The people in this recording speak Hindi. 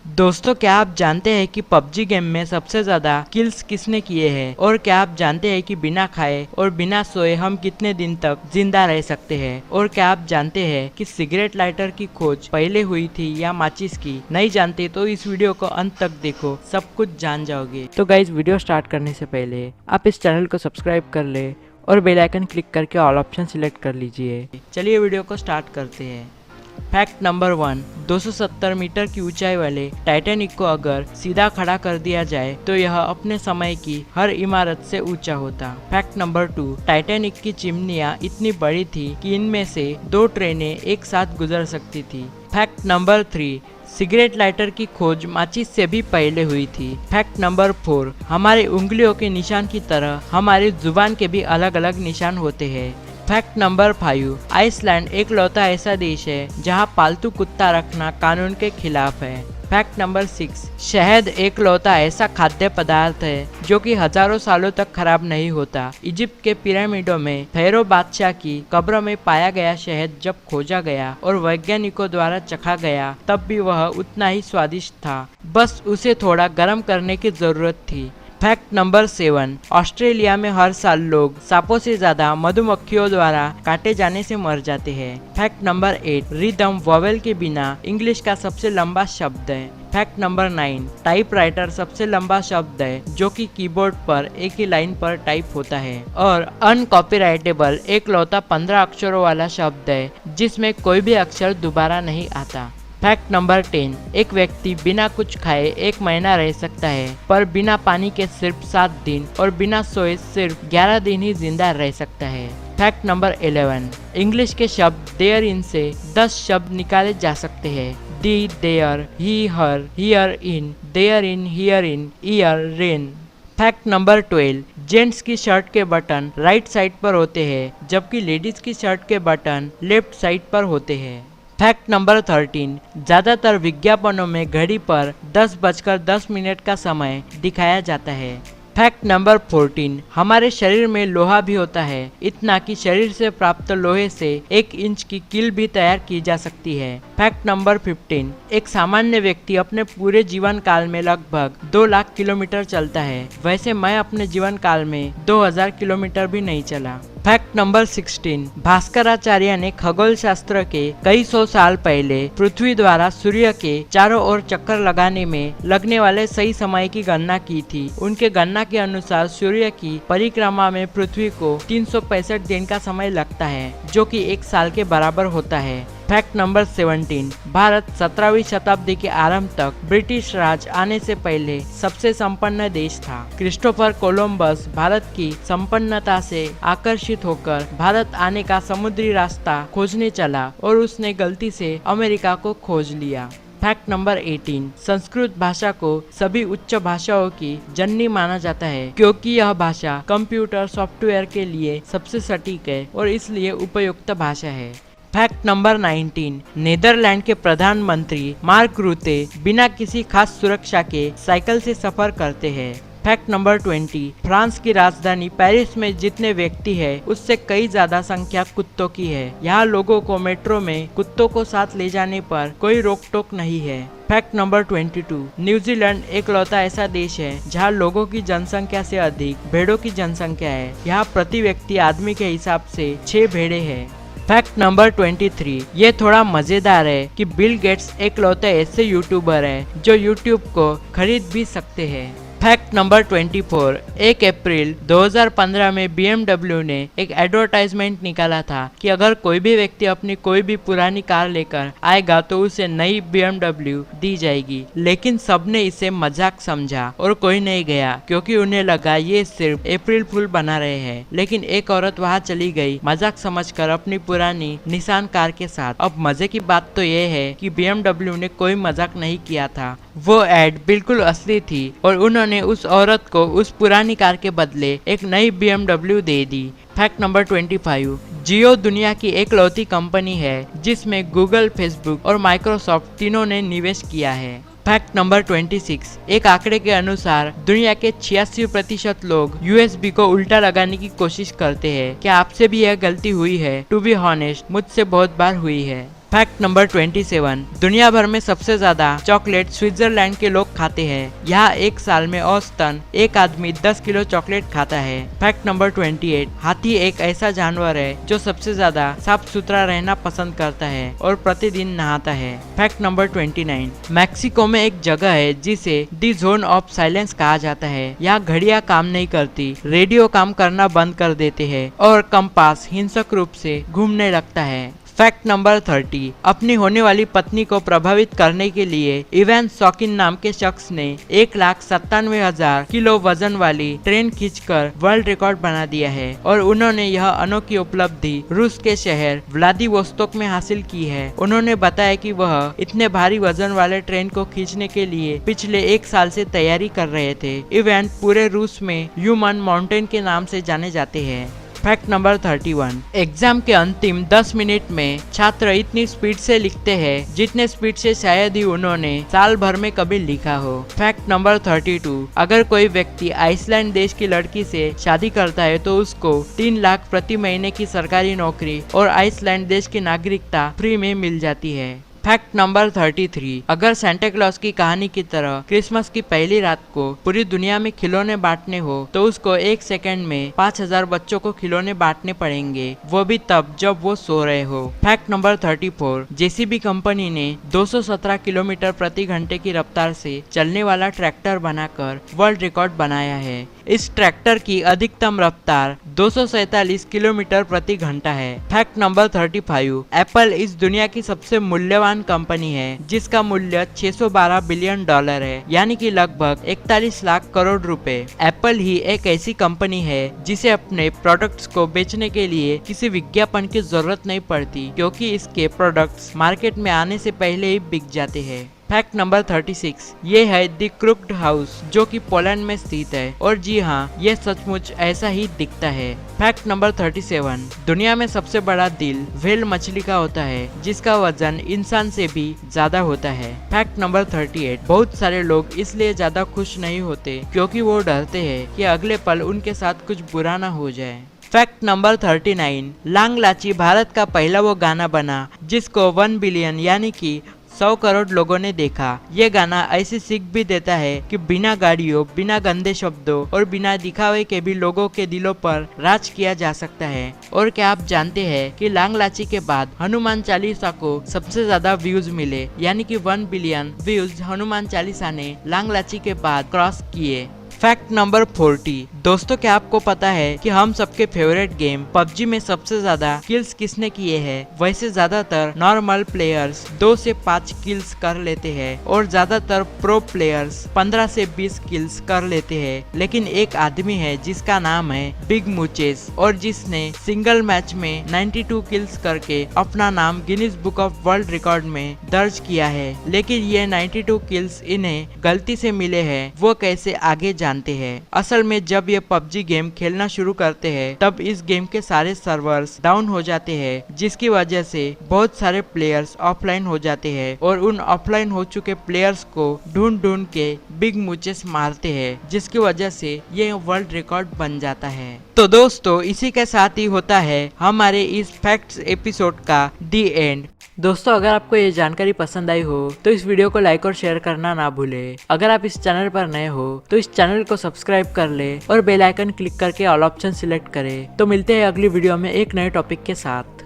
दोस्तों, क्या आप जानते हैं कि पबजी गेम में सबसे ज्यादा किल्स किसने किए हैं? और क्या आप जानते हैं कि बिना खाए और बिना सोए हम कितने दिन तक जिंदा रह सकते हैं? और क्या आप जानते हैं कि सिगरेट लाइटर की खोज पहले हुई थी या माचिस की? नहीं जानते तो इस वीडियो को अंत तक देखो, सब कुछ जान जाओगे। तो गाइज, वीडियो स्टार्ट करने से पहले आप इस चैनल को सब्सक्राइब कर ले और बेल आइकन क्लिक करके ऑल ऑप्शन सिलेक्ट कर लीजिए। चलिए वीडियो को स्टार्ट करते हैं। फैक्ट नंबर 1, 270 मीटर की ऊंचाई वाले टाइटैनिक को अगर सीधा खड़ा कर दिया जाए तो यह अपने समय की हर इमारत से ऊंचा होता। फैक्ट नंबर 2, टाइटैनिक की चिमनियां इतनी बड़ी थी कि इनमें से 2 ट्रेनें एक साथ गुजर सकती थी। फैक्ट नंबर 3, सिगरेट लाइटर की खोज माचिस से भी पहले हुई थी। फैक्ट नंबर 4, हमारी उंगलियों के निशान की तरह हमारी जुबान के भी अलग अलग निशान होते हैं। फैक्ट नंबर 5, आइसलैंड एक लौता ऐसा देश है जहां पालतू कुत्ता रखना कानून के खिलाफ है। फैक्ट नंबर 6, शहद एक लौता ऐसा खाद्य पदार्थ है जो कि हजारों सालों तक खराब नहीं होता। इजिप्ट के पिरामिडों में फैरो बादशाह की कब्र में पाया गया शहद जब खोजा गया और वैज्ञानिकों द्वारा चखा गया तब भी वह उतना ही स्वादिष्ट था, बस उसे थोड़ा गर्म करने की जरूरत थी। फैक्ट नंबर 7, ऑस्ट्रेलिया में हर साल लोग सांपों से ज्यादा मधुमक्खियों द्वारा काटे जाने से मर जाते हैं। फैक्ट नंबर 8, रिदम वॉवेल के बिना इंग्लिश का सबसे लंबा शब्द है। फैक्ट नंबर 9, टाइपराइटर सबसे लंबा शब्द है जो कि कीबोर्ड पर एक ही लाइन पर टाइप होता है। और अनकॉपीराइटेबल एक लौता 15 अक्षरों वाला शब्द है जिसमें कोई भी अक्षर दोबारा नहीं आता। फैक्ट नंबर 10, एक व्यक्ति बिना कुछ खाए 1 महीना रह सकता है पर बिना पानी के सिर्फ 7 दिन और बिना सोए सिर्फ 11 दिन ही जिंदा रह सकता है। फैक्ट नंबर 11, इंग्लिश के शब्द देयर इन से 10 शब्द निकाले जा सकते हैं। The, there, he, her, here in, there in, here in, year, rain. Fact number 12, gents की शर्ट के बटन राइट साइड पर होते हैं जबकि लेडीज की शर्ट के बटन लेफ्ट साइड पर होते हैं। फैक्ट नंबर 13, ज्यादातर विज्ञापनों में घड़ी पर 10:10 का समय दिखाया जाता है। फैक्ट नंबर 14, हमारे शरीर में लोहा भी होता है, इतना कि शरीर से प्राप्त लोहे से 1 इंच की कील भी तैयार की जा सकती है। फैक्ट नंबर 15, एक सामान्य व्यक्ति अपने पूरे जीवन काल में लगभग 2 लाख किलोमीटर चलता है। वैसे मैं अपने जीवन काल में 2000 किलोमीटर भी नहीं चला। फैक्ट नंबर 16, भास्कराचार्य ने खगोल शास्त्र के कई 100 साल पहले पृथ्वी द्वारा सूर्य के चारों ओर चक्कर लगाने में लगने वाले सही समय की गणना की थी। उनके गणना के अनुसार सूर्य की परिक्रमा में पृथ्वी को 365 दिन का समय लगता है जो कि 1 साल के बराबर होता है। फैक्ट नंबर 17, भारत 17वीं शताब्दी के आरंभ तक ब्रिटिश राज आने से पहले सबसे संपन्न देश था। क्रिस्टोफर कोलंबस भारत की संपन्नता से आकर्षित होकर भारत आने का समुद्री रास्ता खोजने चला और उसने गलती से अमेरिका को खोज लिया। फैक्ट नंबर 18, संस्कृत भाषा को सभी उच्च भाषाओं की जननी माना जाता है क्योंकि यह भाषा कंप्यूटर सॉफ्टवेयर के लिए सबसे सटीक है और इसलिए उपयुक्त भाषा है। फैक्ट नंबर 19, नीदरलैंड के प्रधानमंत्री मार्क रूते बिना किसी खास सुरक्षा के साइकिल से सफर करते हैं। फैक्ट नंबर 20, फ्रांस की राजधानी पेरिस में जितने व्यक्ति है उससे कई ज्यादा संख्या कुत्तों की है। यहाँ लोगों को मेट्रो में कुत्तों को साथ ले जाने पर कोई रोक टोक नहीं है। फैक्ट नंबर 22, न्यूजीलैंड एक लौता ऐसा देश है जहाँ लोगों की जनसंख्या से अधिक भेड़ों की जनसंख्या है। यहाँ प्रति व्यक्ति आदमी के हिसाब से 6 भेड़े हैं। फैक्ट नंबर 23, ये थोड़ा मजेदार है कि बिल गेट्स एक लौते ऐसे यूट्यूबर है जो यूट्यूब को खरीद भी सकते हैं। फैक्ट नंबर 24, 1 अप्रैल 2015 में BMW ने एक एडवर्टाइजमेंट निकाला था कि अगर कोई भी व्यक्ति अपनी कोई भी पुरानी कार लेकर आएगा तो उसे नई BMW दी जाएगी। लेकिन सबने इसे मजाक समझा और कोई नहीं गया क्योंकि उन्हें लगा ये सिर्फ अप्रैल फूल बना रहे हैं। लेकिन एक औरत वहाँ चली गई मजाक समझकर अपनी पुरानी निसान कार के साथ। अब मजे की बात तो ये है कि BMW ने कोई मजाक नहीं किया था, वो एड बिल्कुल असली थी और उन्होंने उस औरत को उस पुरानी कार के बदले एक नई BMW दे दी। फैक्ट नंबर 25, जियो दुनिया की एक लौती कंपनी है जिसमें गूगल, फेसबुक और माइक्रोसॉफ्ट तीनों ने निवेश किया है। फैक्ट नंबर 26, एक आंकड़े के अनुसार दुनिया के 86% लोग USB को उल्टा लगाने की कोशिश करते हैं। क्या आपसे भी यह गलती हुई है? टू बी हॉनेस्ट, मुझसे बहुत बार हुई है। फैक्ट नंबर 27, दुनिया भर में सबसे ज्यादा चॉकलेट स्विट्जरलैंड के लोग खाते हैं। यहाँ एक साल में औसतन एक आदमी 10 किलो चॉकलेट खाता है। फैक्ट नंबर 28, हाथी एक ऐसा जानवर है जो सबसे ज्यादा साफ सुथरा रहना पसंद करता है और प्रतिदिन नहाता है। फैक्ट नंबर 29, मैक्सिको में एक जगह है जिसे दी जोन ऑफ साइलेंस कहा जाता है। यहाँ घड़ियां काम नहीं करती, रेडियो काम करना बंद कर देते हैं और कंपास हिंसक रूप से घूमने लगता है। फैक्ट नंबर 30, अपनी होने वाली पत्नी को प्रभावित करने के लिए इवान शॉकिन नाम के शख्स ने 1,97,000 किलो वजन वाली ट्रेन खींचकर वर्ल्ड रिकॉर्ड बना दिया है और उन्होंने यह अनोखी उपलब्धि रूस के शहर व्लादिवोस्तोक में हासिल की है। उन्होंने बताया कि वह इतने भारी वजन वाले ट्रेन को खींचने के लिए पिछले 1 साल से तैयारी कर रहे थे। इवान पूरे रूस में ह्यूमन माउंटेन के नाम से जाने जाते हैं। फैक्ट नंबर 31, एग्जाम के अंतिम 10 मिनट में छात्र इतनी स्पीड से लिखते हैं जितने स्पीड से शायद ही उन्होंने साल भर में कभी लिखा हो। फैक्ट नंबर 32, अगर कोई व्यक्ति आइसलैंड देश की लड़की से शादी करता है तो उसको 3 लाख प्रति महीने की सरकारी नौकरी और आइसलैंड देश की नागरिकता फ्री में मिल जाती है। फैक्ट नंबर 33, अगर सेंटा क्लॉज की कहानी की तरह क्रिसमस की पहली रात को पूरी दुनिया में खिलौने बांटने हो तो उसको 1 सेकंड में 5,000 बच्चों को खिलौने बांटने पड़ेंगे, वो भी तब जब वो सो रहे हो। फैक्ट नंबर 34, जेसीबी कंपनी ने 217 किलोमीटर प्रति घंटे की रफ्तार से चलने वाला ट्रैक्टर बनाकर वर्ल्ड रिकॉर्ड बनाया है। इस ट्रैक्टर की अधिकतम रफ्तार 247 किलोमीटर प्रति घंटा है। फैक्ट नंबर 35, एप्पल इस दुनिया की सबसे मूल्यवान कंपनी है जिसका मूल्य 612 बिलियन डॉलर है, यानी कि लगभग 41 लाख करोड़ रुपए। एप्पल ही एक ऐसी कंपनी है जिसे अपने प्रोडक्ट्स को बेचने के लिए किसी विज्ञापन की जरूरत नहीं पड़ती क्योंकि इसके प्रोडक्ट्स मार्केट में आने से पहले ही बिक जाते हैं। फैक्ट नंबर 36, ये है द क्रुक्ड हाउस जो कि पोलैंड में स्थित है और जी हाँ, ये सचमुच ऐसा ही दिखता है। फैक्ट नंबर 37, दुनिया में सबसे बड़ा दिल व्हेल मछली का होता है जिसका वजन इंसान से भी ज्यादा होता है। फैक्ट नंबर 38, बहुत सारे लोग इसलिए ज्यादा खुश नहीं होते क्योंकि वो डरते हैं कि अगले पल उनके साथ कुछ बुरा ना हो जाए। फैक्ट नंबर 39, लांग लाची भारत का पहला वो गाना बना जिसको 1 बिलियन यानी कि 100 करोड़ लोगों ने देखा। ये गाना ऐसी सीख भी देता है कि बिना गाड़ियों, बिना गंदे शब्दों और बिना दिखावे के भी लोगों के दिलों पर राज किया जा सकता है। और क्या आप जानते हैं कि लांग लाची के बाद हनुमान चालीसा को सबसे ज्यादा व्यूज मिले, यानी कि 1 बिलियन व्यूज हनुमान चालीसा ने लांग लाची के बाद क्रॉस किए। फैक्ट नंबर 40, दोस्तों क्या आपको पता है कि हम सबके फेवरेट गेम पबजी में सबसे ज्यादा किल्स किसने किए हैं? वैसे ज्यादातर नॉर्मल प्लेयर्स 2 से 5 किल्स कर लेते हैं और ज्यादातर प्रो प्लेयर्स 15 से 20 किल्स कर लेते हैं, लेकिन एक आदमी है जिसका नाम है बिग मूचेस और जिसने सिंगल मैच में 92 किल्स करके अपना नाम Guinness book of world record में दर्ज किया है। लेकिन ये 92 किल्स इन्हें गलती से मिले हैं, वो कैसे आगे जानते हैं। असल में जब ये पबजी गेम खेलना शुरू करते हैं तब इस गेम के सारे सर्वर्स डाउन हो जाते हैं जिसकी वजह से बहुत सारे प्लेयर्स ऑफलाइन हो जाते हैं और उन ऑफलाइन हो चुके प्लेयर्स को ढूंढ ढूंढ के बिग मूचेस मारते हैं जिसकी वजह से ये वर्ल्ड रिकॉर्ड बन जाता है। तो दोस्तों इसी के साथ ही होता है हमारे इस फैक्ट्स एपिसोड का दी एंड। दोस्तों अगर आपको ये जानकारी पसंद आई हो तो इस वीडियो को लाइक और शेयर करना ना भूले। अगर आप इस चैनल पर नए हो तो इस चैनल को सब्सक्राइब कर ले और बेल आइकन क्लिक करके ऑल ऑप्शन सिलेक्ट करें। तो मिलते हैं अगली वीडियो में एक नए टॉपिक के साथ।